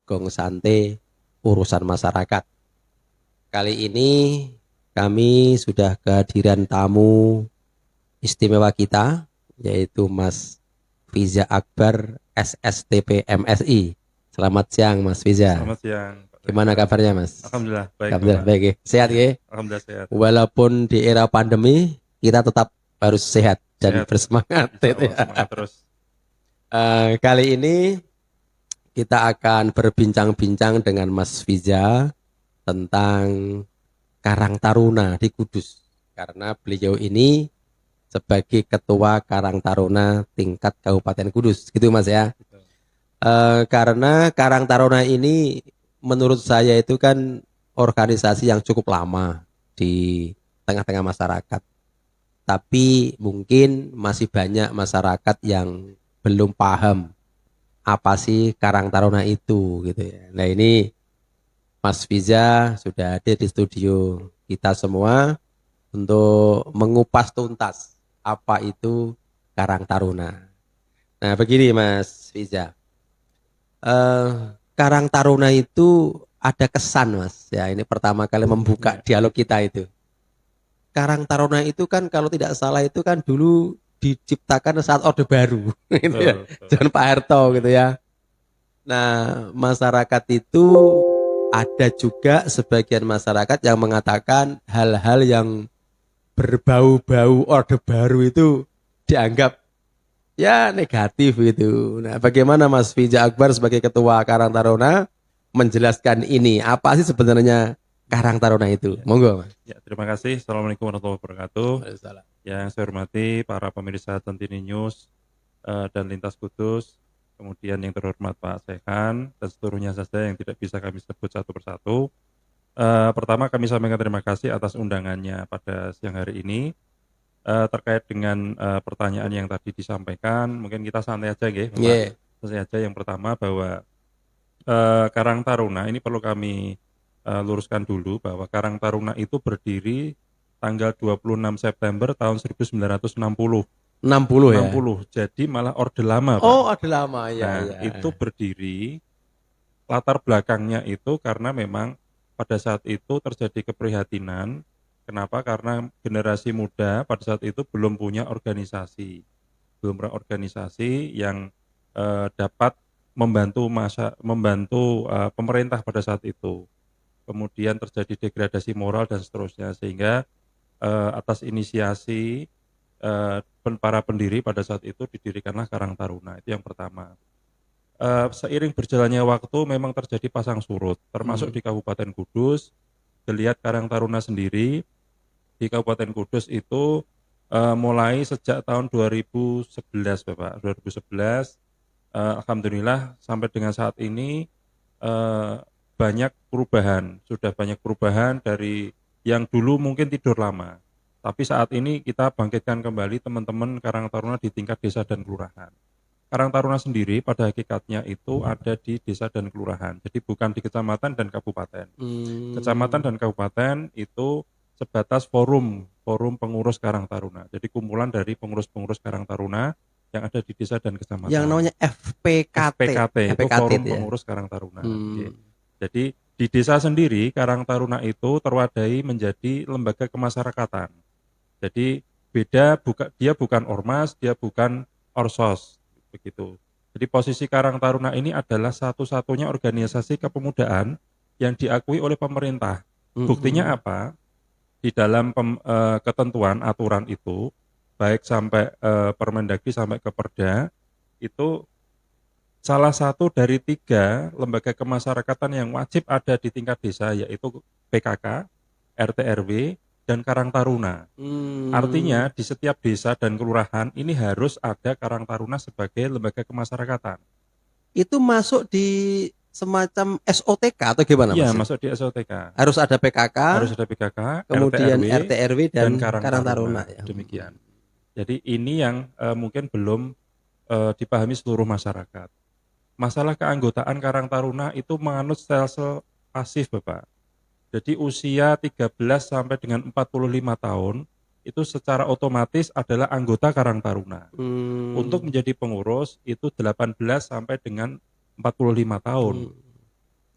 Gong Sante Urusan Masyarakat. Kali ini kami sudah kehadiran tamu istimewa kita, yaitu Mas Fiza Akbar SSTP MSI. Selamat siang Mas Fiza. Selamat siang, Pak Gimana Reza. kabarnya Mas? Alhamdulillah baik, Alhamdulillah Bapak. baik ya. Sehat ya? Alhamdulillah sehat. Walaupun di era pandemi kita tetap harus sehat dan Sehat. bersemangat. Insya Gitu Allah, ya. semangat terus. Kali ini kita akan berbincang-bincang dengan Mas Fiza tentang Karang Taruna di Kudus. Karena beliau ini sebagai ketua Karang Taruna tingkat Kabupaten Kudus, gitu Mas ya. Karena Karang Taruna ini menurut saya itu kan organisasi yang cukup lama di tengah-tengah masyarakat. Tapi mungkin masih banyak masyarakat yang belum paham apa sih Karang Taruna itu gitu ya. Nah ini Mas Fiza sudah hadir di studio kita semua untuk mengupas tuntas apa itu Karang Taruna. Nah begini Mas Fiza, Karang Taruna itu ada kesan Mas. Ya ini pertama kali membuka dialog kita itu. Karang Taruna itu kan kalau tidak salah itu kan dulu diciptakan saat Orde Baru, gitu ya. Betul. Zaman Pak Harto gitu ya. Nah, masyarakat itu ada juga sebagian masyarakat yang mengatakan hal-hal yang berbau-bau Orde Baru itu dianggap ya negatif gitu. Nah, bagaimana Mas Fiza Akbar sebagai ketua Karang Taruna menjelaskan ini? Apa sih sebenarnya Karang Taruna itu? Monggo, Mas. Ya, terima kasih. Assalamualaikum warahmatullahi wabarakatuh. Waalaikumsalam. Yang saya hormati para pemirsa Centini News dan Lintas Kudus, kemudian yang terhormat Pak Sehan dan seluruhnya saja yang tidak bisa kami sebut satu persatu. Pertama kami sampaikan terima kasih atas undangannya pada siang hari ini. Terkait dengan pertanyaan yang tadi disampaikan, mungkin kita santai aja ya, Bapak. Yeah. Santai aja. Yang pertama bahwa Karang Taruna ini perlu kami luruskan dulu bahwa Karang Taruna itu berdiri tanggal 26 September tahun 1960. 60 ya. 60. Jadi malah Orde Lama, Pak. Oh, Orde Lama ya. Nah, ya. itu berdiri latar belakangnya itu karena memang pada saat itu terjadi keprihatinan. Kenapa? Karena generasi muda pada saat itu belum punya organisasi. Belum punya organisasi yang dapat membantu pemerintah pada saat itu. Kemudian terjadi degradasi moral dan seterusnya, sehingga atas inisiasi para pendiri pada saat itu didirikanlah Karang Taruna. Itu yang pertama. Seiring berjalannya waktu memang terjadi pasang surut, termasuk di Kabupaten Kudus. Dilihat Karang Taruna sendiri di Kabupaten Kudus itu mulai sejak tahun 2011, Bapak. 2011, alhamdulillah sampai dengan saat ini banyak perubahan, sudah banyak perubahan dari yang dulu mungkin tidur lama. Tapi saat ini kita bangkitkan kembali teman-teman Karang Taruna di tingkat desa dan kelurahan. Karang Taruna sendiri pada hakikatnya itu ada di desa dan kelurahan. Jadi bukan di kecamatan dan kabupaten. Kecamatan dan kabupaten itu sebatas forum pengurus Karang Taruna. Jadi kumpulan dari pengurus-pengurus Karang Taruna yang ada di desa dan kecamatan. Yang namanya FPKT. FPKT itu forum ya? pengurus Karang Taruna. Jadi di desa sendiri Karang Taruna itu terwadai menjadi lembaga kemasyarakatan. Jadi dia bukan ormas, dia bukan orsos, begitu. Jadi posisi Karang Taruna ini adalah satu-satunya organisasi kepemudaan yang diakui oleh pemerintah. Buktinya apa? Di dalam ketentuan aturan itu, baik sampai Permendagri sampai ke Perda, itu salah satu dari 3 lembaga kemasyarakatan yang wajib ada di tingkat desa, yaitu PKK, RT RW, dan Karang Taruna. Artinya di setiap desa dan kelurahan ini harus ada Karang Taruna sebagai lembaga kemasyarakatan. Itu masuk di semacam SOTK atau gimana Mas? Iya, masuk di SOTK. Harus ada PKK, Harus ada PKK, kemudian RT RW dan Karang Taruna. Ya. Demikian. Jadi ini yang mungkin belum dipahami seluruh masyarakat. Masalah keanggotaan Karang Taruna itu menganut sel-sel pasif, Bapak. Jadi usia 13 sampai dengan 45 tahun itu secara otomatis adalah anggota Karang Taruna. Untuk menjadi pengurus itu 18 sampai dengan 45 tahun.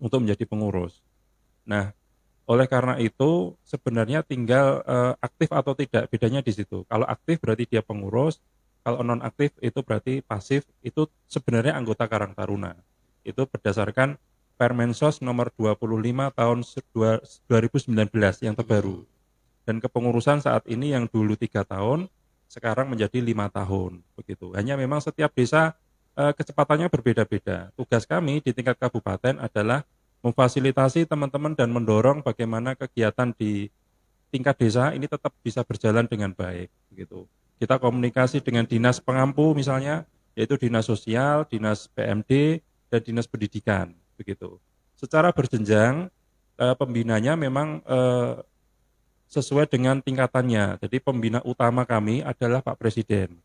untuk menjadi pengurus. Nah, oleh karena itu sebenarnya tinggal aktif atau tidak, bedanya di situ. Kalau aktif berarti dia pengurus, kalau non aktif itu berarti pasif, itu sebenarnya anggota Karang Taruna. Itu berdasarkan Permensos nomor 25 tahun 2019 yang terbaru. Dan kepengurusan saat ini yang dulu 3 tahun, sekarang menjadi 5 tahun, begitu. Hanya memang setiap desa kecepatannya berbeda-beda. Tugas kami di tingkat kabupaten adalah memfasilitasi teman-teman dan mendorong bagaimana kegiatan di tingkat desa ini tetap bisa berjalan dengan baik, begitu. Kita komunikasi dengan dinas pengampu misalnya, yaitu dinas sosial, dinas PMD, dan dinas pendidikan, begitu. Secara berjenjang, pembinanya memang sesuai dengan tingkatannya. Jadi pembina utama kami adalah Pak Presiden.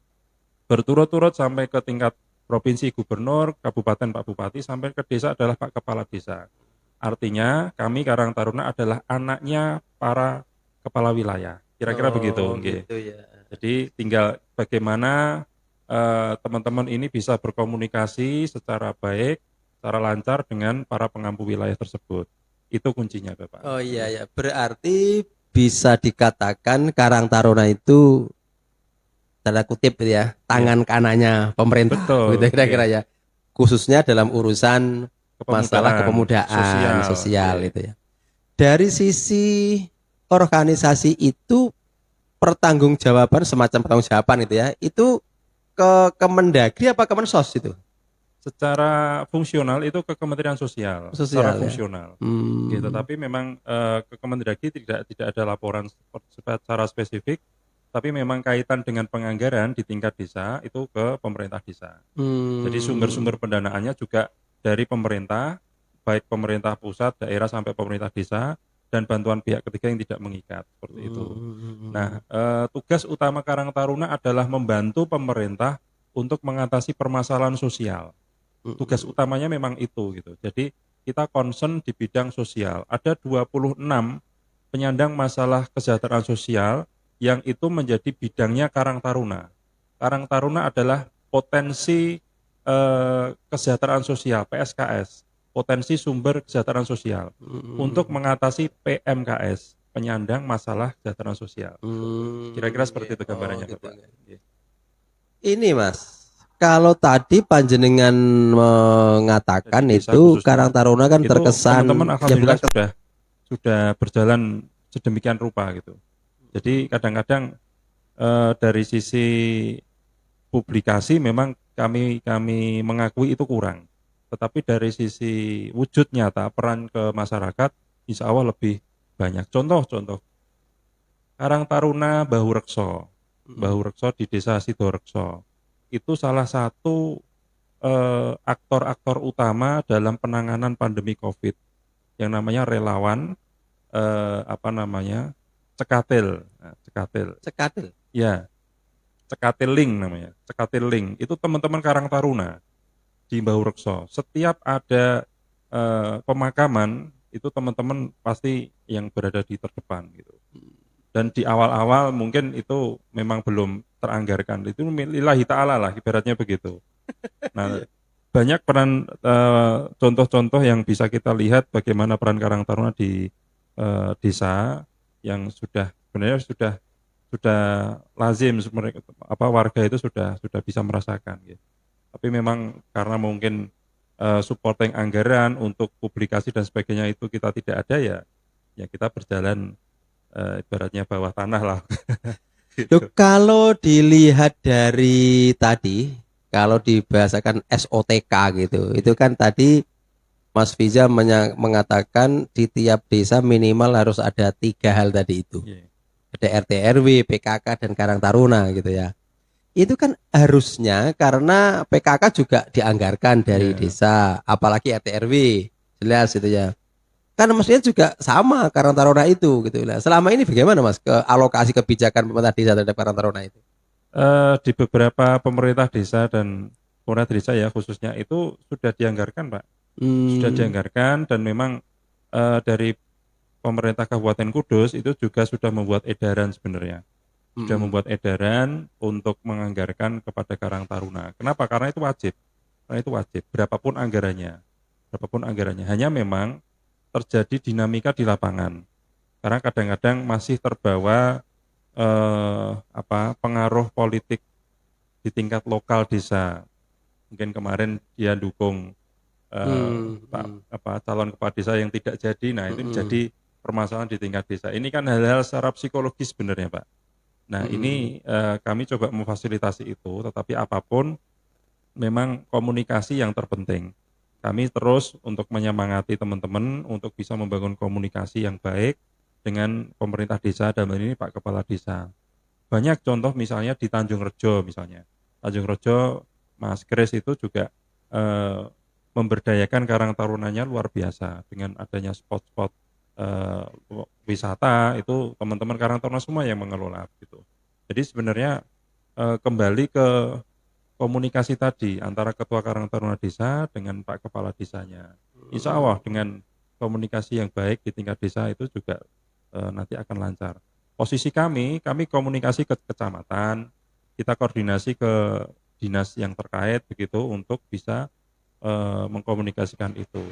Berturut-turut sampai ke tingkat provinsi, gubernur, kabupaten, Pak Bupati, sampai ke desa adalah Pak Kepala Desa. Artinya kami Karang Taruna adalah anaknya para kepala wilayah. Kira-kira begitu. Oh, Nggih. gitu ya. Jadi tinggal bagaimana teman-teman ini bisa berkomunikasi secara baik, secara lancar dengan para pengampu wilayah tersebut. Itu kuncinya, Bapak. Oh iya ya, berarti bisa dikatakan Karang Taruna itu tanda kutip gitu ya, tangan kanannya pemerintah, Betul, gitu kira-kira iya. ya. Khususnya dalam urusan masalah Kepemudaan, kepemudaan sosial iya. itu ya. Dari sisi organisasi itu pertanggungjawaban semacam pertanggungjawaban itu ya, itu ke Kemendagri apa Kemensos itu? Secara fungsional itu ke Kementerian Sosial, secara Sosial ya. fungsional. Gitu. Tapi memang ke Kemendagri tidak ada laporan secara spesifik, tapi memang kaitan dengan penganggaran di tingkat desa itu ke pemerintah desa. Jadi sumber-sumber pendanaannya juga dari pemerintah, baik pemerintah pusat, daerah sampai pemerintah desa, dan bantuan pihak ketiga yang tidak mengikat seperti itu. Nah, tugas utama Karang Taruna adalah membantu pemerintah untuk mengatasi permasalahan sosial. Tugas utamanya memang itu gitu. Jadi kita concern di bidang sosial. Ada 26 penyandang masalah kesejahteraan sosial yang itu menjadi bidangnya Karang Taruna. Karang Taruna adalah potensi kesejahteraan sosial PSKS, potensi sumber kesejahteraan sosial untuk mengatasi PMKS, penyandang masalah kesejahteraan sosial. Kira-kira seperti itu gambarannya, gitu Bapak. ya. Ini Mas, kalau tadi panjenengan mengatakan Dari desa itu khususnya Karang Taruna kan itu terkesan teman-teman ya bukan alhamdulillah sudah berjalan sedemikian rupa gitu. Jadi kadang-kadang dari sisi publikasi memang kami mengakui itu kurang. Tetapi dari sisi wujud nyata peran ke masyarakat insya Allah lebih banyak. Contoh-contoh Karang Taruna Bahu Rekso di desa Sidorekso itu salah satu aktor-aktor utama dalam penanganan pandemi COVID yang namanya relawan Cekatil. Nah, Cekatil. Cekatil. Ya, Cekatiling namanya. Cekatiling itu teman-teman Karang Taruna di Bahu Rekso. Setiap ada pemakaman itu teman-teman pasti yang berada di terdepan gitu. Dan di awal-awal mungkin itu memang belum teranggarkan. Itu lillahi ta'ala lah ibaratnya begitu. Nah, banyak peran contoh-contoh yang bisa kita lihat bagaimana peran Karang Taruna di desa yang sebenarnya sudah lazim warga itu sudah bisa merasakan gitu. Tapi memang karena mungkin supporting anggaran untuk publikasi dan sebagainya itu kita tidak ada ya kita berjalan ibaratnya bawah tanah lah. Loh, kalau dilihat dari tadi, kalau dibahasakan SOTK gitu, itu kan tadi Mas Fiza mengatakan di tiap desa minimal harus ada 3 hal tadi itu. Yeah. Ada RT RW, PKK, dan Karang Taruna gitu ya. Itu kan harusnya karena PKK juga dianggarkan dari desa, apalagi RT RW, jelas gitu ya. Kan mestinya juga sama Karang Taruna itu gitu lah. Selama ini bagaimana Mas ke alokasi kebijakan pemerintah desa terhadap Karang Taruna itu? Di beberapa pemerintah desa dan pemerintah desa ya khususnya itu sudah dianggarkan Pak. Sudah dianggarkan dan memang dari pemerintah Kabupaten Kudus itu juga sudah membuat edaran sebenarnya. Sudah membuat edaran untuk menganggarkan kepada Karang Taruna. Kenapa? Karena itu wajib. Berapapun anggarannya. berapapun anggarannya. Hanya memang terjadi dinamika di lapangan. Karena kadang-kadang masih terbawa pengaruh politik di tingkat lokal desa. Mungkin kemarin dia dukung Hmm. calon kepala desa yang tidak jadi. Nah, itu Hmm. menjadi permasalahan di tingkat desa. Ini kan hal-hal secara psikologis sebenarnya, Pak. Nah, Hmm. ini kami coba memfasilitasi itu, tetapi apapun memang komunikasi yang terpenting. Kami terus untuk menyemangati teman-teman untuk bisa membangun komunikasi yang baik dengan pemerintah desa dan ini Pak Kepala Desa. Banyak contoh misalnya di Tanjung Rejo misalnya. Tanjung Rejo Mas Kris itu juga eh, memberdayakan Karang Tarunanya luar biasa dengan adanya spot-spot eh, wisata itu teman-teman Karang Taruna semua yang mengelola gitu. Jadi sebenarnya kembali ke komunikasi tadi antara Ketua Karang Taruna Desa dengan Pak Kepala Desanya. Insya Allah dengan komunikasi yang baik di tingkat desa itu juga nanti akan lancar. Posisi kami komunikasi ke kecamatan, kita koordinasi ke dinas yang terkait begitu untuk bisa mengkomunikasikan itu.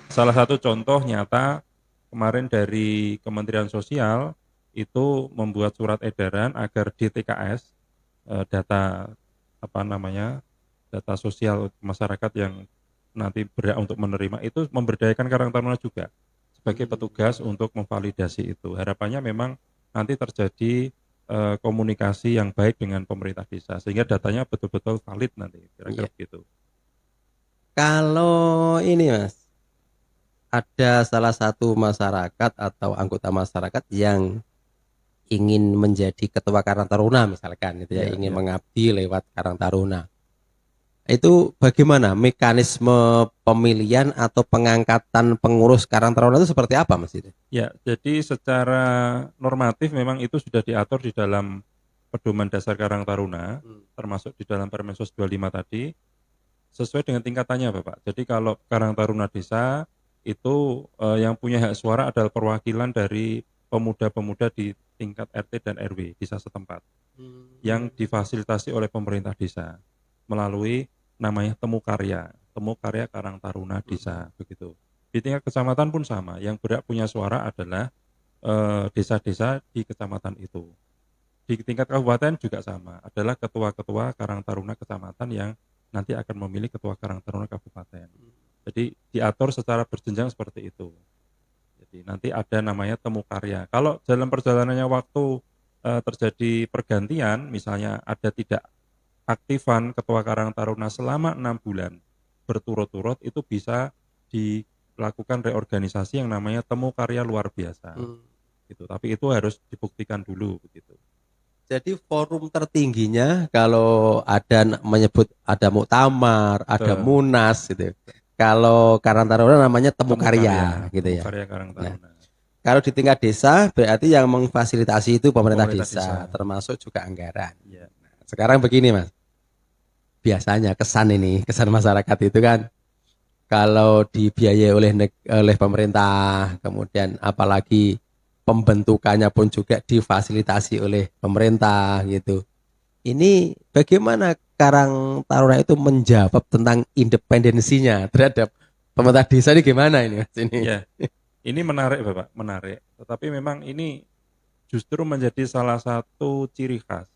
Salah satu contoh nyata kemarin dari Kementerian Sosial itu membuat surat edaran agar DTKS data data sosial masyarakat yang nanti berhak untuk menerima itu memberdayakan Karang Taruna juga sebagai petugas untuk memvalidasi itu. Harapannya memang nanti terjadi komunikasi yang baik dengan pemerintah desa sehingga datanya betul-betul valid nanti kira-kira Iya. begitu. Kalau ini Mas, ada salah satu masyarakat atau anggota masyarakat yang ingin menjadi ketua Karang Taruna misalkan gitu ya, Iya, ingin iya. mengabdi lewat Karang Taruna. Itu bagaimana mekanisme pemilihan atau pengangkatan pengurus Karang Taruna itu seperti apa Mas itu? Ya, jadi secara normatif memang itu sudah diatur di dalam Pedoman Dasar Karang Taruna, termasuk di dalam Permensos 25 tadi, sesuai dengan tingkatannya Bapak. Jadi kalau Karang Taruna Desa itu yang punya hak suara adalah perwakilan dari pemuda-pemuda di tingkat RT dan RW desa setempat yang difasilitasi oleh pemerintah desa melalui namanya Temu Karya Karang Taruna Desa begitu. Di tingkat kecamatan pun sama, yang berhak punya suara adalah desa-desa di kecamatan itu. Di tingkat kabupaten juga sama, adalah ketua-ketua Karang Taruna kecamatan yang nanti akan memilih ketua Karang Taruna kabupaten. Jadi diatur secara berjenjang seperti itu. Jadi nanti ada namanya temu karya. Kalau dalam perjalanannya waktu terjadi pergantian, misalnya ada tidak aktifan ketua Karang Taruna selama 6 bulan berturut-turut, itu bisa dilakukan reorganisasi yang namanya temu karya luar biasa. Gitu. Tapi itu harus dibuktikan dulu begitu. Jadi forum tertingginya kalau ada menyebut ada muktamar, ada Betul. munas gitu. Kalau Karang Taruna namanya temu karya gitu Temu ya. karya Karang Nah, Taruna. kalau di tingkat desa berarti yang memfasilitasi itu pemerintah Pemerintah desa, desa. termasuk juga anggaran. Ya. Sekarang begini Mas, biasanya kesan masyarakat itu kan kalau dibiayai oleh pemerintah, kemudian apalagi pembentukannya pun juga difasilitasi oleh pemerintah gitu. Ini bagaimana Karang Taruna itu menjawab tentang independensinya terhadap pemerintah desa ini gimana ini Mas ini? Ya, ini menarik Bapak, menarik. Tetapi memang ini justru menjadi salah satu ciri khas.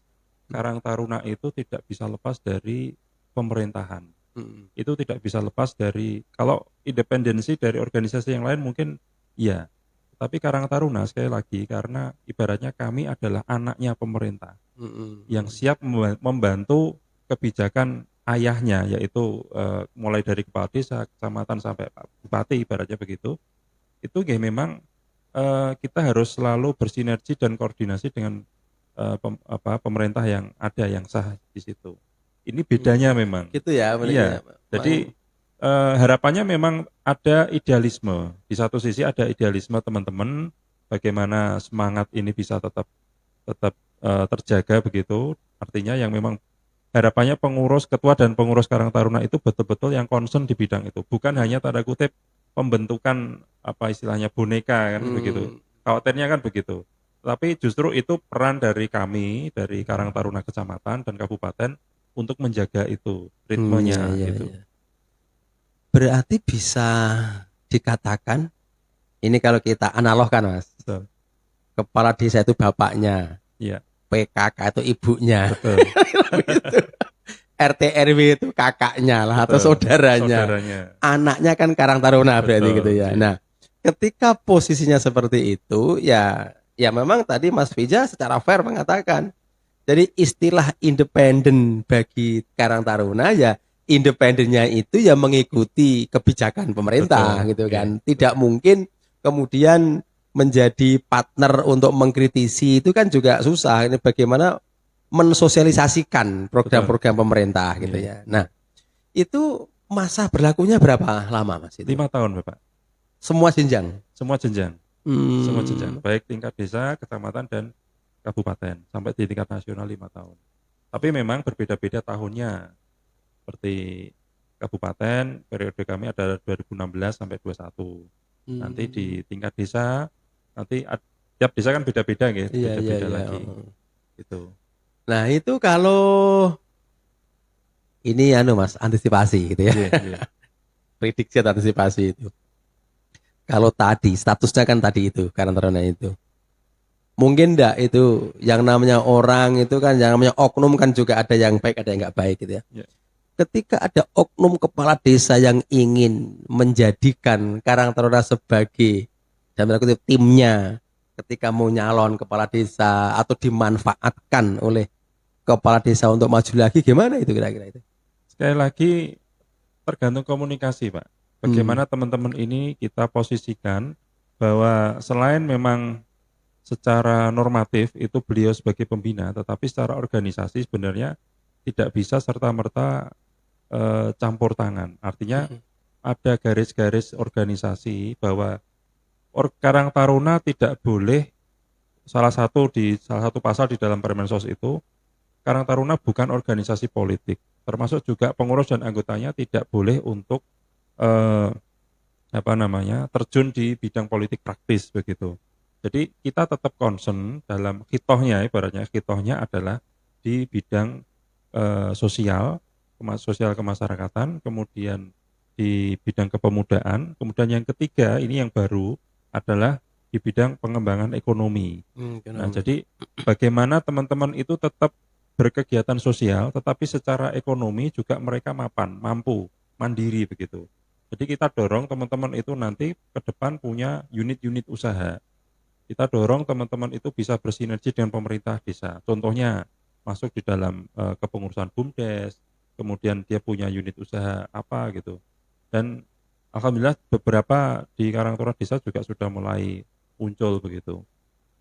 Karang Taruna itu tidak bisa lepas dari pemerintahan. Hmm. Itu tidak bisa lepas dari, kalau independensi dari organisasi yang lain mungkin iya. Tapi Karang Taruna sekali lagi karena ibaratnya kami adalah anaknya pemerintah yang siap membantu kebijakan ayahnya yaitu mulai dari kepala desa, kecamatan sampai Pak Bupati ibaratnya begitu. Itu ya memang kita harus selalu bersinergi dan koordinasi dengan pemerintah yang ada yang sah di situ. Ini bedanya memang. Gitu ya Iya. ya. Jadi harapannya memang ada idealisme. Di satu sisi ada idealisme teman-teman bagaimana semangat ini bisa tetap tetap terjaga begitu. Artinya yang memang harapannya pengurus ketua dan pengurus Karang Taruna itu betul-betul yang concern di bidang itu. Bukan hanya tanda kutip pembentukan apa istilahnya boneka kan begitu. Khawatirnya kan begitu. Tapi justru itu peran dari kami, dari Karang Taruna Kecamatan dan Kabupaten untuk menjaga itu Iya, ritmenya iya, gitu. iya. Berarti bisa dikatakan, ini kalau kita analogkan Mas, Betul. kepala desa itu bapaknya, Iya, PKK itu ibunya, betul. RT RW itu kakaknya lah atau Betul. saudaranya, Saudaranya. anaknya kan Karang Taruna berarti gitu Betul, ya. iya. Nah, ketika posisinya seperti itu, ya memang tadi Mas Fija secara fair mengatakan, jadi istilah independen bagi Karang Taruna ya independennya itu ya mengikuti kebijakan pemerintah Betul, gitu iya, kan. Tidak betul. mungkin kemudian menjadi partner untuk mengkritisi itu kan juga susah. Ini bagaimana mensosialisasikan Betul, program-program pemerintah gitu iya. ya. Nah, itu masa berlakunya berapa lama Mas itu? 5 tahun, Bapak. Semua jenjang. Semua jenjang. Semua jenjang. Hmm, Baik tingkat desa, kecamatan, dan kabupaten. Sampai di tingkat nasional 5 tahun. Tapi memang berbeda-beda tahunnya. Seperti kabupaten, periode kami ada 2016 sampai 21. Nanti di hmm. tingkat desa, nanti tiap desa kan beda-beda gitu, Iya, iya, beda-beda iya. lagi. Gitu. Nah, itu kalau ini Mas, antisipasi gitu ya. Iya, iya. Prediksi atau antisipasi itu. Kalau tadi statusnya kan tadi itu karantina itu. Mungkin enggak itu yang namanya orang itu kan yang namanya oknum kan juga ada yang baik ada yang enggak baik gitu ya. Iya. Ketika ada oknum kepala desa yang ingin menjadikan Karang Taruna sebagai dan kutip timnya ketika mau nyalon kepala desa atau dimanfaatkan oleh kepala desa untuk maju lagi gimana itu kira-kira itu? Sekali lagi tergantung komunikasi, Pak. Hmm. Bagaimana teman-teman ini kita posisikan bahwa selain memang secara normatif itu beliau sebagai pembina, tetapi secara organisasi sebenarnya tidak bisa serta-merta campur tangan. Artinya ada garis-garis organisasi bahwa Karang Taruna tidak boleh salah satu pasal di dalam Permensos itu Karang Taruna bukan organisasi politik. Termasuk juga pengurus dan anggotanya tidak boleh untuk eh, terjun di bidang politik praktis begitu. Jadi kita tetap concern dalam ibaratnya hitohnya adalah di bidang sosial, sosial kemasyarakatan, kemudian di bidang kepemudaan, kemudian yang ketiga ini yang baru adalah di bidang pengembangan ekonomi. Nah, jadi bagaimana teman-teman itu tetap berkegiatan sosial, tetapi secara ekonomi juga mereka mampu, mandiri begitu. Jadi kita dorong teman-teman itu nanti ke depan punya unit-unit usaha. Kita dorong teman-teman itu bisa bersinergi dengan pemerintah desa. Contohnya masuk di dalam kepengurusan BUMDes, kemudian dia punya unit usaha apa gitu. Dan alhamdulillah beberapa di Karangtaruna desa juga sudah mulai muncul begitu.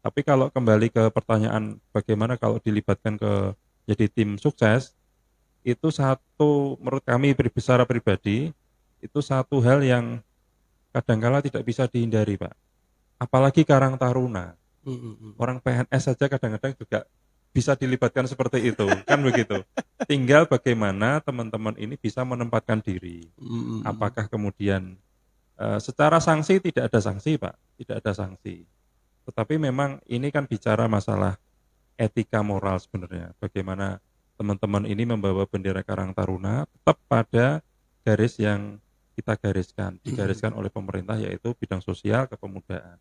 Tapi kalau kembali ke pertanyaan bagaimana kalau dilibatkan ke jadi tim sukses, itu satu menurut kami secara pribadi itu satu hal yang kadangkala tidak bisa dihindari, Pak. Apalagi Karang Taruna. Orang PNS saja kadang-kadang juga bisa dilibatkan seperti itu, kan begitu. Tinggal bagaimana teman-teman ini bisa menempatkan diri. Apakah kemudian secara sanksi tidak ada sanksi, Pak, tidak ada sanksi. Tetapi memang ini kan bicara masalah etika moral sebenarnya. Bagaimana teman-teman ini membawa bendera Karang Taruna tetap pada garis yang kita digariskan oleh pemerintah yaitu bidang sosial kepemudaan.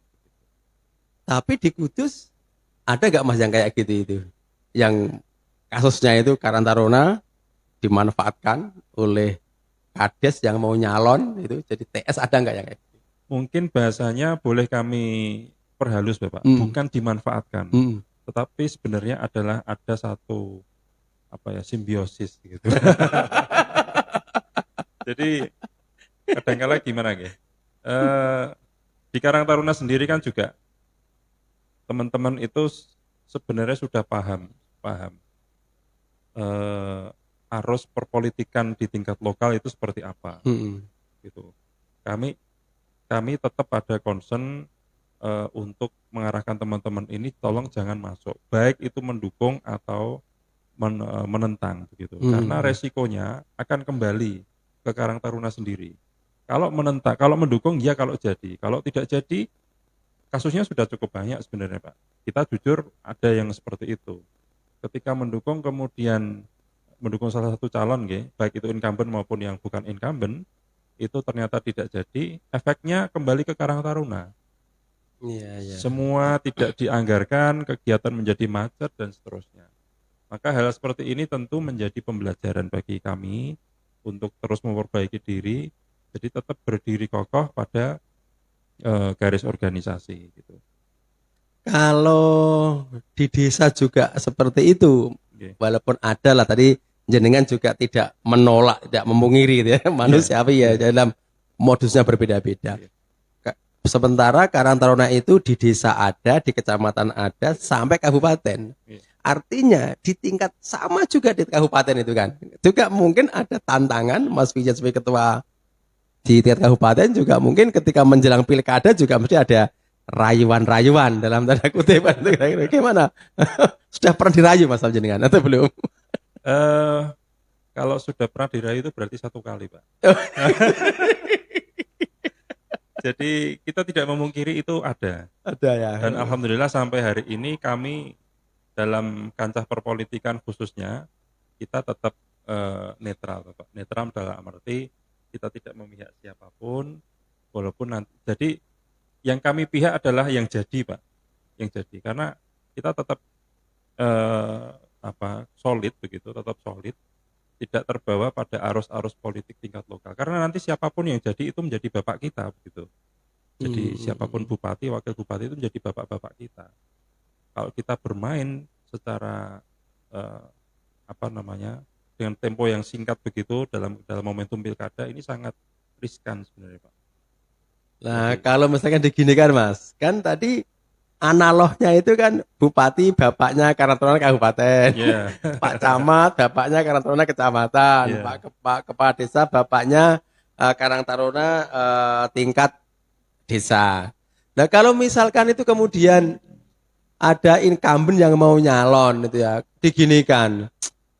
Tapi di Kudus ada gak Mas yang kayak gitu itu? Yang kasusnya itu Karang Taruna dimanfaatkan oleh kades yang mau nyalon itu jadi TS ada nggak yang kayak gitu? Mungkin bahasanya boleh kami perhalus Bapak, Hmm. bukan dimanfaatkan, Hmm. tetapi sebenarnya adalah ada satu simbiosis gitu. Jadi kadang-kala gimana ya? Di Karang Taruna sendiri kan juga teman-teman itu sebenarnya sudah paham arus perpolitikan di tingkat lokal itu seperti apa, gitu. Kami tetap ada concern untuk mengarahkan teman-teman ini, tolong jangan masuk, baik itu mendukung atau menentang, begitu. Karena resikonya akan kembali ke Karang Taruna sendiri. Kalau menentang, kalau mendukung ya kalau jadi, kalau tidak jadi kasusnya sudah cukup banyak sebenarnya Pak. Kita jujur ada yang seperti itu. Ketika mendukung kemudian mendukung salah satu calon, baik itu incumbent maupun yang bukan incumbent, itu ternyata tidak jadi, efeknya kembali ke Karang Taruna. Iya, iya. Semua tidak dianggarkan, kegiatan menjadi macet dan seterusnya. Maka hal seperti ini tentu menjadi pembelajaran bagi kami untuk terus memperbaiki diri, jadi tetap berdiri kokoh pada garis organisasi gitu. Kalau di desa juga seperti itu, Oke. walaupun ada lah tadi jenengan juga tidak menolak, tidak memungkiri gitu ya, Iya, manusiawi ya iya, dalam modusnya berbeda-beda. iya, Sementara Karang Taruna itu di desa ada, di kecamatan ada, sampai kabupaten. iya. Artinya di tingkat sama juga di kabupaten itu kan. Juga mungkin ada tantangan Mas Vijay sebagai ketua di tingkat kabupaten juga mungkin ketika menjelang pilkada juga mesti ada rayuan-rayuan dalam tanda kutip. Gimana? Sudah pernah dirayu Mas Jenengan atau belum? Eh, Kalau sudah pernah dirayu itu berarti satu kali, Pak. Jadi kita tidak memungkiri itu ada. Ada ya. Dan alhamdulillah sampai hari ini kami dalam kancah perpolitikan khususnya kita tetap netral, Bapak. Netral dalam arti kita tidak memihak siapapun, walaupun nanti. Jadi yang kami pihak adalah yang jadi, Pak. Yang jadi, karena kita tetap solid begitu, tetap solid, tidak terbawa pada arus-arus politik tingkat lokal. Karena nanti siapapun yang jadi itu menjadi bapak kita begitu. Jadi siapapun bupati, wakil bupati itu menjadi bapak-bapak kita. Kalau kita bermain secara dengan tempo yang singkat begitu dalam momentum pilkada, ini sangat riskan sebenarnya, Pak. Nah, Jadi, kalau misalkan diginikan Mas, kan tadi analognya itu kan bupati bapaknya Karang Taruna kabupaten, ya, Pak Camat bapaknya Karang Taruna kecamatan, ya, Pak Kepala Desa bapaknya Karang Taruna tingkat desa. Nah, kalau misalkan itu kemudian ada incumbent yang mau nyalon itu ya, diginikan.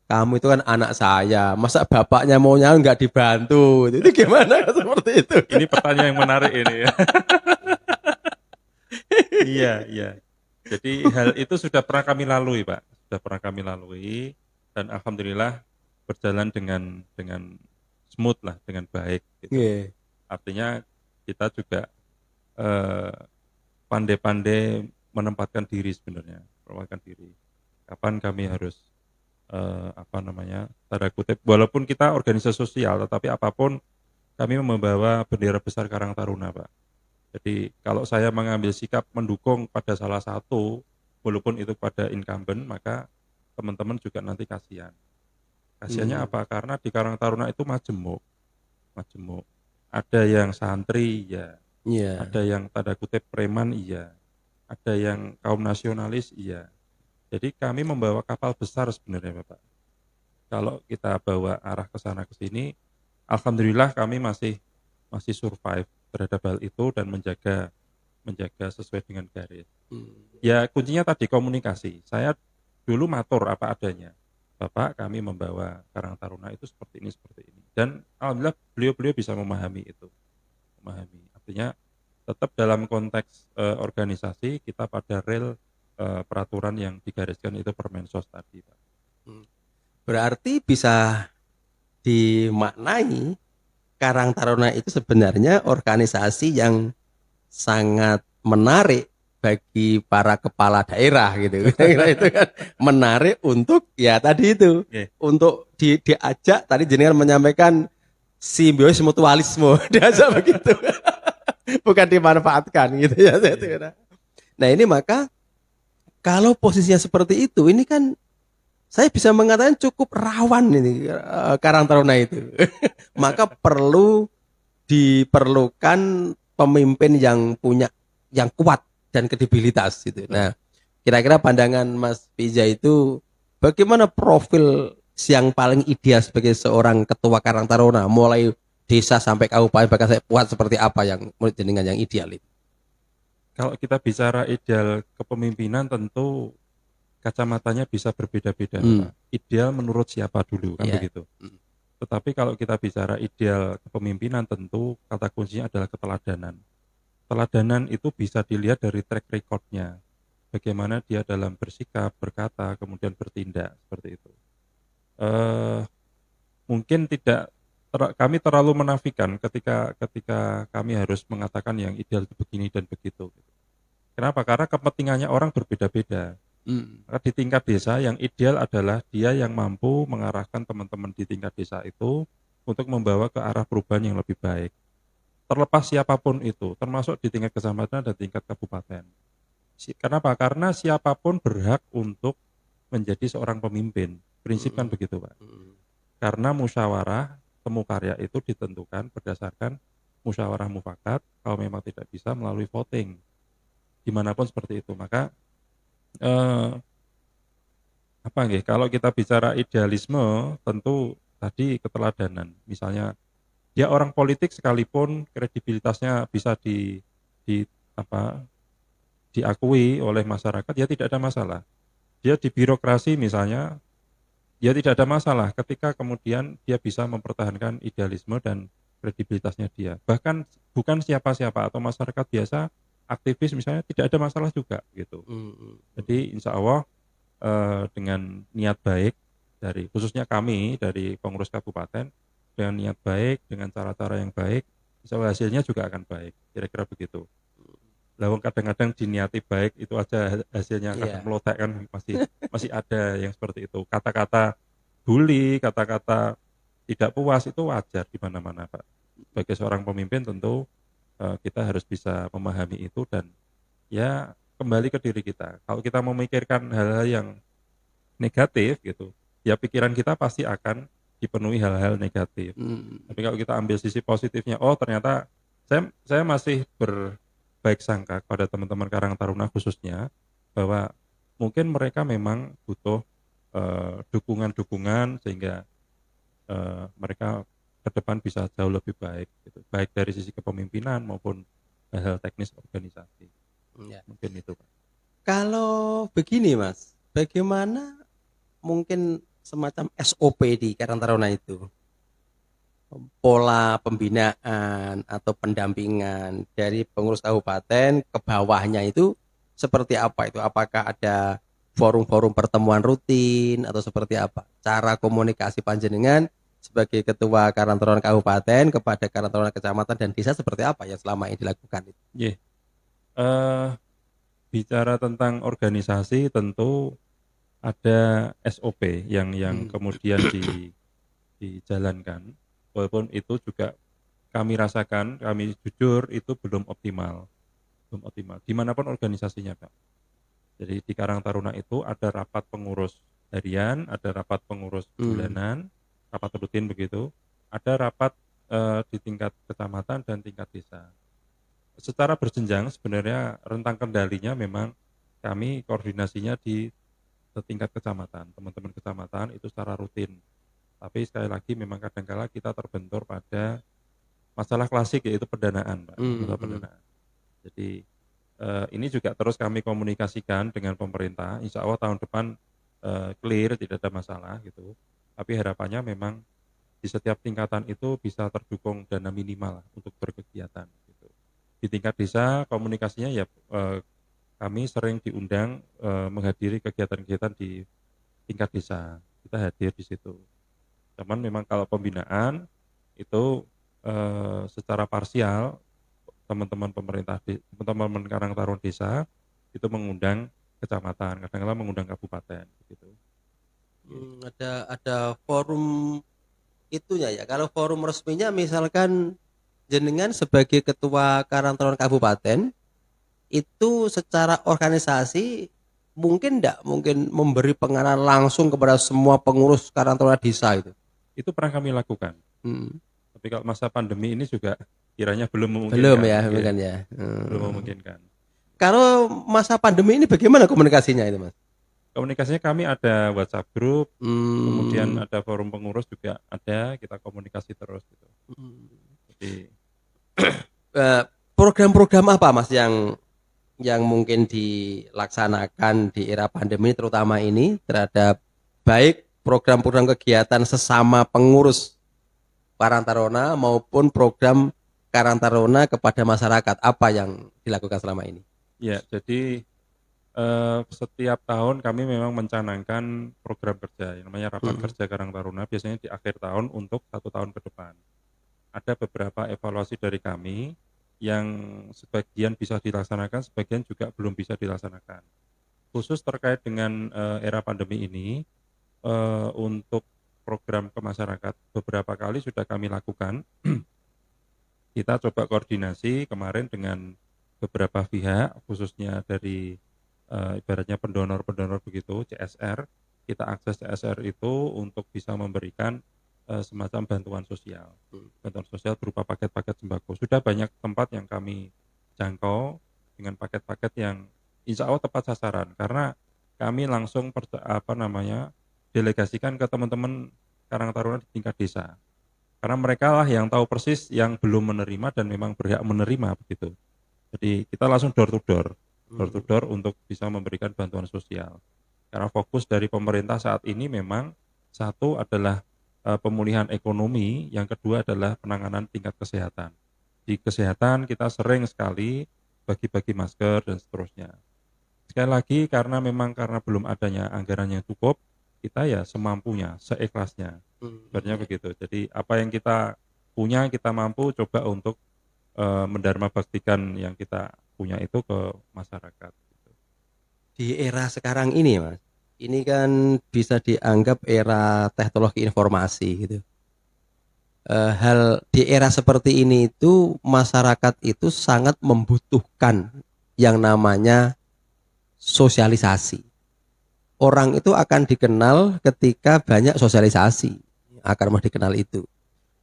Kamu itu kan anak saya, masa bapaknya mau nyalon nggak dibantu? Itu gimana seperti itu? ini pertanyaan yang menarik ini ya. Iya, iya. Jadi hal itu sudah pernah kami lalui, Pak. Sudah pernah kami lalui dan alhamdulillah berjalan dengan smooth lah, dengan baik gitu. Yeah. Artinya kita juga pandai-pandai menempatkan diri sebenarnya, menempatkan diri. Kapan kami harus tanda kutip, walaupun kita organisasi sosial, tetapi apapun kami membawa bendera besar Karang Taruna, Pak. Jadi kalau saya mengambil sikap mendukung pada salah satu, walaupun itu pada incumbent, maka teman-teman juga nanti kasihan. Kasihannya apa? Karena di Karang Taruna itu majemuk. Ada yang santri, ya. Yeah. Ada yang tanda kutip preman, iya. Ada yang kaum nasionalis, iya. Jadi kami membawa kapal besar sebenarnya, Bapak. Kalau kita bawa arah ke sana ke sini, alhamdulillah kami masih survive terhadap hal itu dan menjaga sesuai dengan garis. Ya kuncinya tadi komunikasi. Saya dulu matur apa adanya. Bapak, kami membawa Karang Taruna itu seperti ini. Dan alhamdulillah beliau bisa memahami itu. Artinya tetap dalam konteks organisasi kita pada real peraturan yang digariskan itu Permensos tadi, Pak. Berarti bisa dimaknai Karang Taruna itu sebenarnya organisasi yang sangat menarik bagi para kepala daerah gitu. Itu kan menarik untuk ya tadi itu untuk diajak tadi jenengan menyampaikan simbiosis mutualisme diajak begitu. Bukan dimanfaatkan gitu ya. Nah, ini maka kalau posisinya seperti itu ini kan saya bisa mengatakan cukup rawan ini Karang Taruna itu. Maka diperlukan pemimpin yang kuat dan kredibilitas gitu. Nah, kira-kira pandangan Mas Piza itu bagaimana profil yang paling ideal sebagai seorang ketua Karang Taruna mulai desa sampai kabupaten bahkan saya buat seperti apa yang menurut jenengan yang ideal itu? Kalau kita bicara ideal kepemimpinan tentu kacamatanya bisa berbeda-beda, Pak. Ideal menurut siapa dulu kan begitu. Tetapi kalau kita bicara ideal kepemimpinan tentu kata kuncinya adalah keteladanan. Keteladanan itu bisa dilihat dari track record-nya. Bagaimana dia dalam bersikap, berkata, kemudian bertindak seperti itu. Mungkin tidak kami terlalu menafikan ketika kami harus mengatakan yang ideal itu begini dan begitu. Kenapa? Karena kepentingannya orang berbeda-beda. Maka di tingkat desa yang ideal adalah dia yang mampu mengarahkan teman-teman di tingkat desa itu untuk membawa ke arah perubahan yang lebih baik. Terlepas siapapun itu, termasuk di tingkat kecamatan dan tingkat kabupaten. Kenapa? Karena siapapun berhak untuk menjadi seorang pemimpin. Prinsip kan begitu, Pak. Karena musyawarah temu karya itu ditentukan berdasarkan musyawarah mufakat, kalau memang tidak bisa melalui voting. Dimanapun seperti itu. Maka kalau kita bicara idealisme, tentu tadi keteladanan. Misalnya dia orang politik sekalipun kredibilitasnya bisa diakui oleh masyarakat, ya tidak ada masalah. Dia di birokrasi misalnya, ya tidak ada masalah ketika kemudian dia bisa mempertahankan idealisme dan kredibilitasnya dia. Bahkan bukan siapa-siapa atau masyarakat biasa, aktivis misalnya tidak ada masalah juga gitu. Jadi insya Allah dengan niat baik dari khususnya kami dari pengurus kabupaten, dengan niat baik, dengan cara-cara yang baik, insya Allah hasilnya juga akan baik. Kira-kira begitu. Lawang kadang-kadang diniati baik itu aja hasilnya kadang melotek kan, masih ada yang seperti itu. Kata-kata bully, kata-kata tidak puas itu wajar di mana-mana, Pak. Sebagai seorang pemimpin tentu kita harus bisa memahami itu dan ya kembali ke diri kita. Kalau kita memikirkan hal-hal yang negatif gitu, ya pikiran kita pasti akan dipenuhi hal-hal negatif. Tapi kalau kita ambil sisi positifnya, oh ternyata saya masih berbaik sangka kepada teman-teman Karang Taruna khususnya bahwa mungkin mereka memang butuh dukungan-dukungan sehingga mereka ke depan bisa jauh lebih baik, gitu. Baik dari sisi kepemimpinan maupun hal-hal teknis organisasi. Mungkin itu, Pak. Kalau begini, Mas, bagaimana mungkin semacam SOP di Karang Taruna itu? Pola pembinaan atau pendampingan dari pengurus kabupaten ke bawahnya itu seperti apa itu? Apakah ada forum-forum pertemuan rutin atau seperti apa? Cara komunikasi panjenengan sebagai ketua Karang Taruna Kabupaten kepada Karang Taruna Kecamatan dan desa seperti apa yang selama ini dilakukan itu? Bicara tentang organisasi tentu ada SOP yang kemudian dijalankan. Walaupun itu juga kami rasakan, kami jujur itu belum optimal. Dimanapun organisasinya, Pak. Jadi di Karang Taruna itu ada rapat pengurus harian, ada rapat pengurus bulanan, rapat rutin begitu, ada rapat di tingkat kecamatan dan tingkat desa. Secara berjenjang sebenarnya rentang kendalinya memang kami koordinasinya di tingkat kecamatan, teman-teman kecamatan itu secara rutin. Tapi sekali lagi memang kadang-kala kita terbentur pada masalah klasik yaitu pendanaan, Pak. Masalah pendanaan. Jadi ini juga terus kami komunikasikan dengan pemerintah. Insya Allah tahun depan clear, tidak ada masalah gitu. Tapi harapannya memang di setiap tingkatan itu bisa terdukung dana minimal untuk berkegiatan. Gitu. Di tingkat desa komunikasinya ya kami sering diundang menghadiri kegiatan-kegiatan di tingkat desa. Kita hadir di situ. Cuman memang kalau pembinaan itu secara parsial teman-teman pemerintah, teman-teman Karang Taruna desa itu mengundang kecamatan, kadang-kadang mengundang kabupaten gitu. Ada forum itunya ya. Kalau forum resminya misalkan jenengan sebagai ketua Karang Taruna Kabupaten itu secara organisasi mungkin memberi pengarahan langsung kepada semua pengurus Karang Taruna desa itu. Itu pernah kami lakukan. Tapi kalau masa pandemi ini juga kiranya belum memungkinkan. Belum ya, mungkin ya. Belum memungkinkan. Kalau masa pandemi ini bagaimana komunikasinya itu, Mas? Komunikasinya kami ada WhatsApp group, kemudian ada forum pengurus juga ada, kita komunikasi terus gitu. Jadi program-program apa, Mas, yang mungkin dilaksanakan di era pandemi terutama ini terhadap baik program-program kegiatan sesama pengurus Karang Taruna maupun program Karang Taruna kepada masyarakat, apa yang dilakukan selama ini? ya, jadi Setiap tahun kami memang mencanangkan program kerja yang namanya rapat kerja Karang Taruna biasanya di akhir tahun untuk 1 tahun ke depan. Ada beberapa evaluasi dari kami yang sebagian bisa dilaksanakan, sebagian juga belum bisa dilaksanakan. Khusus terkait dengan era pandemi ini, untuk program ke masyarakat beberapa kali sudah kami lakukan. Kita coba koordinasi kemarin dengan beberapa pihak, khususnya dari ibaratnya pendonor-pendonor begitu, CSR. Kita akses CSR itu untuk bisa memberikan semacam bantuan sosial. Bantuan sosial berupa paket-paket sembako. Sudah banyak tempat yang kami jangkau dengan paket-paket yang insya Allah tepat sasaran. Karena kami langsung delegasikan ke teman-teman Karang Taruna di tingkat desa. Karena mereka lah yang tahu persis yang belum menerima dan memang berhak menerima begitu. Jadi kita langsung door to door untuk bisa memberikan bantuan sosial. Karena fokus dari pemerintah saat ini memang satu adalah pemulihan ekonomi, yang kedua adalah penanganan tingkat kesehatan. Di kesehatan kita sering sekali bagi-bagi masker dan seterusnya. Sekali lagi karena belum adanya anggaran yang cukup, kita ya semampunya, seikhlasnya. Sebenarnya begitu. Jadi apa yang kita punya, kita mampu coba untuk mendarma baktikan yang kita punya itu ke masyarakat. Di era sekarang ini, Mas, ini kan bisa dianggap era teknologi informasi gitu. Hal di era seperti ini itu masyarakat itu sangat membutuhkan yang namanya sosialisasi. Orang itu akan dikenal ketika banyak sosialisasi, akan mau dikenal itu.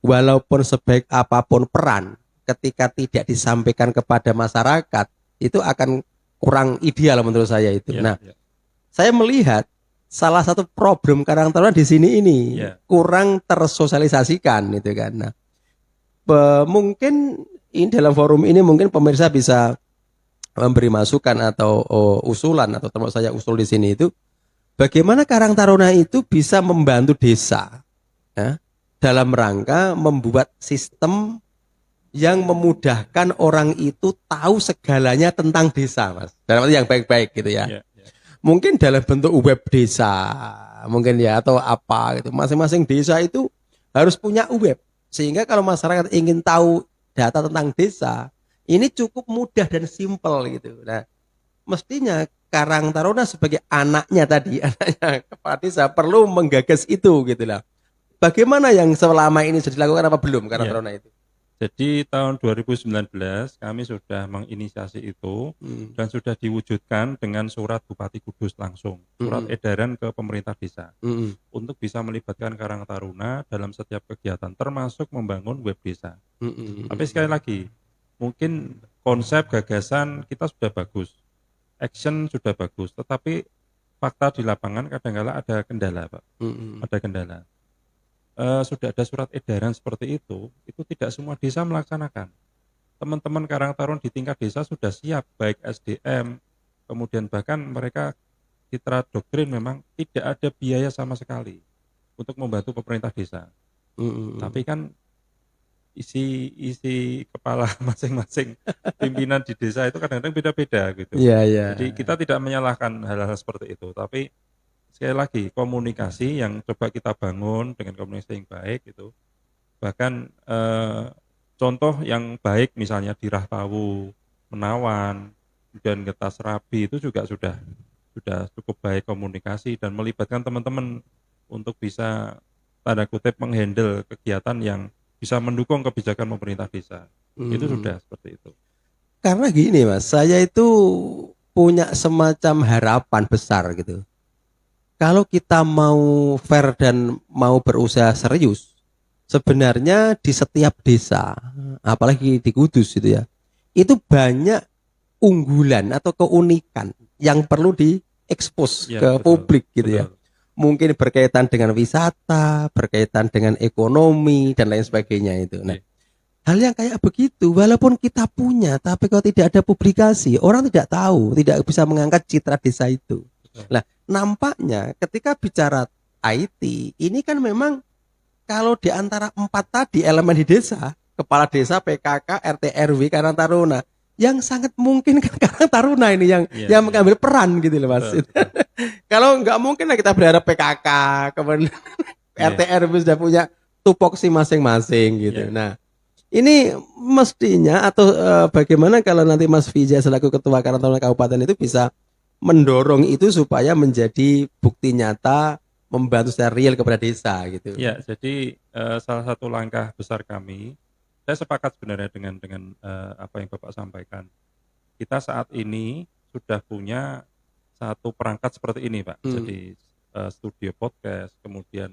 Walaupun sebaik apapun peran, ketika tidak disampaikan kepada masyarakat, itu akan kurang ideal menurut saya itu. Ya, Nah, ya. saya melihat salah satu problem Karang Taruna di sini ini kurang tersosialisasikan gitu kan. Nah, mungkin ini dalam forum ini mungkin pemirsa bisa memberi masukan atau usulan, atau termasuk saya usul di sini itu bagaimana Karang Taruna itu bisa membantu desa ya, dalam rangka membuat sistem yang memudahkan orang itu tahu segalanya tentang desa, Mas. Dalam arti yang baik-baik gitu ya. Mungkin dalam bentuk web desa, mungkin ya, atau apa gitu. Masing-masing desa itu harus punya web, sehingga kalau masyarakat ingin tahu data tentang desa, ini cukup mudah dan simpel gitu. Nah, mestinya Karang Taruna sebagai anaknya tadi, anaknya kepala desa perlu menggagas itu gitu lah. Bagaimana yang selama ini sudah dilakukan apa belum Karang Taruna itu? Jadi tahun 2019 kami sudah menginisiasi itu dan sudah diwujudkan dengan surat Bupati Kudus langsung, surat edaran ke pemerintah desa untuk bisa melibatkan Karang Taruna dalam setiap kegiatan, termasuk membangun web desa. Tapi sekali lagi, mungkin konsep gagasan kita sudah bagus, action sudah bagus, tetapi fakta di lapangan kadang-kala ada kendala, Pak. Ada kendala. Sudah ada surat edaran seperti itu tidak semua desa melaksanakan. Teman-teman Karang Taruna di tingkat desa sudah siap, baik SDM, kemudian bahkan mereka citra doktrin memang tidak ada biaya sama sekali untuk membantu pemerintah desa. Tapi kan isi kepala masing-masing pimpinan di desa itu kadang-kadang beda-beda gitu. Jadi kita tidak menyalahkan hal-hal seperti itu, tapi sekali lagi komunikasi yang coba kita bangun dengan komunikasi yang baik itu. Bahkan contoh yang baik misalnya di Rahtawu, Menawan, dan Getas Rabi itu juga sudah cukup baik komunikasi dan melibatkan teman-teman untuk bisa tanda kutip menghandle kegiatan yang bisa mendukung kebijakan pemerintah desa. Itu sudah seperti itu. Karena gini, Mas, saya itu punya semacam harapan besar gitu. Kalau kita mau fair dan mau berusaha serius, sebenarnya di setiap desa, apalagi di Kudus itu ya, itu banyak unggulan atau keunikan yang perlu diekspos ke publik gitu ya. Mungkin berkaitan dengan wisata, berkaitan dengan ekonomi dan lain sebagainya itu. Nah, hal yang kayak begitu, walaupun kita punya, tapi kalau tidak ada publikasi, orang tidak tahu, tidak bisa mengangkat citra desa itu. Nah, nampaknya ketika bicara IT, ini kan memang kalau di antara 4 tadi elemen di desa, kepala desa, PKK, RT, RW, Karang Taruna, yang sangat mungkin kan Karang Taruna ini yang Iya, iya. mengambil peran gitu loh Mas. Betul, betul. Kalau nggak mungkin lah kita berharap PKK, kemudian RT Iya, RW sudah punya tupoksi masing-masing gitu. iya. Nah, ini mestinya atau bagaimana kalau nanti Mas Vija selaku Ketua Karang Taruna Kabupaten itu bisa mendorong itu supaya menjadi bukti nyata membantu secara real kepada desa gitu. Ya, jadi salah satu langkah besar kami, saya sepakat sebenarnya dengan apa yang Bapak sampaikan. Kita saat ini sudah punya satu perangkat seperti ini, Pak. Jadi studio podcast, kemudian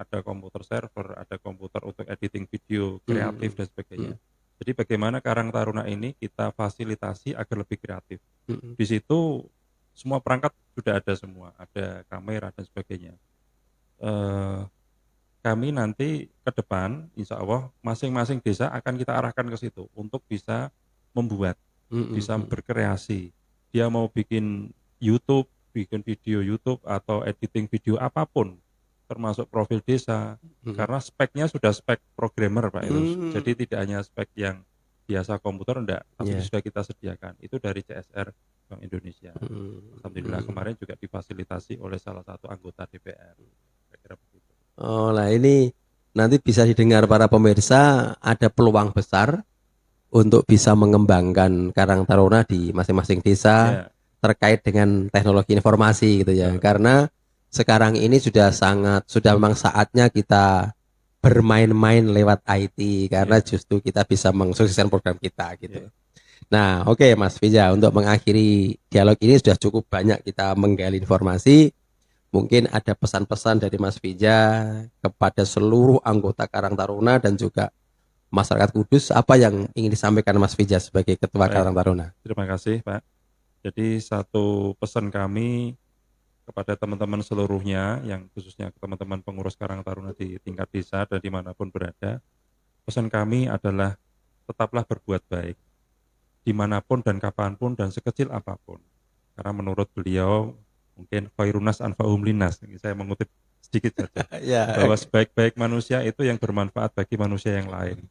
ada komputer server, ada komputer untuk editing video, kreatif dan sebagainya. Jadi bagaimana Karang Taruna ini kita fasilitasi agar lebih kreatif. Di situ semua perangkat sudah ada semua, ada kamera dan sebagainya. Kami nanti ke depan, insya Allah masing-masing desa akan kita arahkan ke situ untuk bisa membuat, bisa berkreasi. Dia mau bikin YouTube, bikin video YouTube atau editing video apapun, termasuk profil desa, karena speknya sudah spek programmer Pak itu. Jadi tidak hanya spek yang biasa komputer enggak, tapi sudah kita sediakan. Itu dari CSR Bank Indonesia. Alhamdulillah kemarin juga difasilitasi oleh salah satu anggota DPR. Kira-kira begitu. Oh, nah ini nanti bisa didengar para pemirsa, ada peluang besar untuk bisa mengembangkan Karang Taruna di masing-masing desa terkait dengan teknologi informasi gitu ya. Karena sekarang ini sudah memang saatnya kita bermain-main lewat IT karena justru kita bisa mensukseskan program kita gitu. Nah, oke Mas Vija, untuk mengakhiri dialog ini sudah cukup banyak kita menggali informasi. Mungkin ada pesan-pesan dari Mas Vija kepada seluruh anggota Karang Taruna dan juga masyarakat Kudus, apa yang ingin disampaikan Mas Vija sebagai Ketua Karang Taruna? Terima kasih Pak. Jadi satu pesan kami kepada teman-teman seluruhnya, yang khususnya teman-teman pengurus Karang Taruna di tingkat desa dan dimanapun berada, pesan kami adalah tetaplah berbuat baik, dimanapun dan kapanpun dan sekecil apapun. Karena menurut beliau, mungkin khairunas anfa'uhum linnas, saya mengutip sedikit saja, bahwa sebaik-baik manusia itu yang bermanfaat bagi manusia yang lain.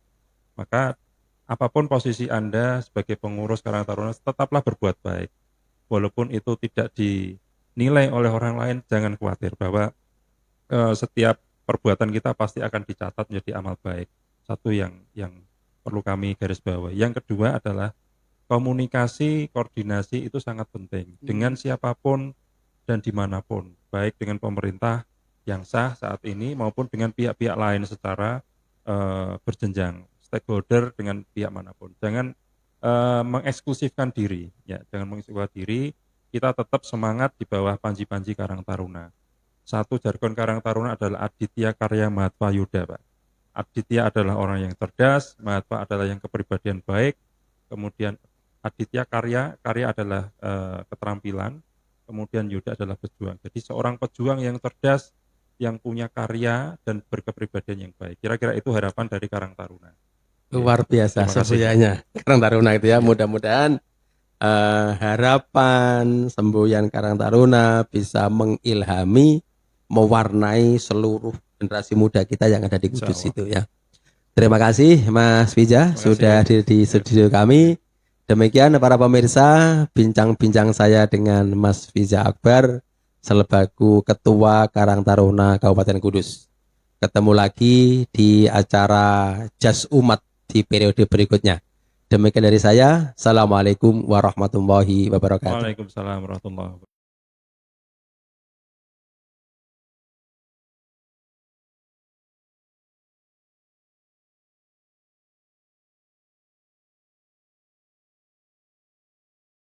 Maka apapun posisi Anda sebagai pengurus Karang Taruna, tetaplah berbuat baik. Walaupun itu tidak dinilai oleh orang lain, jangan khawatir bahwa setiap perbuatan kita pasti akan dicatat menjadi amal baik. Satu yang perlu kami garis bawahi. Yang kedua adalah komunikasi, koordinasi itu sangat penting dengan siapapun dan dimanapun, baik dengan pemerintah yang sah saat ini maupun dengan pihak-pihak lain secara berjenjang, stakeholder dengan pihak manapun. Jangan mengeksklusifkan diri, ya, jangan mengeksklusifkan diri. Kita tetap semangat di bawah panji-panji Karang Taruna. Satu jargon Karang Taruna adalah Aditya Karya Mahatma Yuda, Pak. Aditya adalah orang yang cerdas, Mahatma adalah yang kepribadian baik, kemudian Aditya karya adalah keterampilan, kemudian Yuda adalah pejuang. Jadi seorang pejuang yang cerdas, yang punya karya dan berkepribadian yang baik. Kira-kira itu harapan dari Karang Taruna. Luar biasa semboyannya Karang Taruna itu ya. Mudah-mudahan harapan semboyan Karang Taruna bisa mengilhami, mewarnai seluruh generasi muda kita yang ada di Kudus itu ya. Terima kasih Mas Vija sudah hadir di studio kami. Demikian para pemirsa, bincang-bincang saya dengan Mas Vija Akbar selaku Ketua Karang Taruna Kabupaten Kudus. Ketemu lagi di acara Jas Umat di periode berikutnya. Demikian dari saya. Assalamualaikum warahmatullahi wabarakatuh. Waalaikumsalam warahmatullahi wabarakatuh.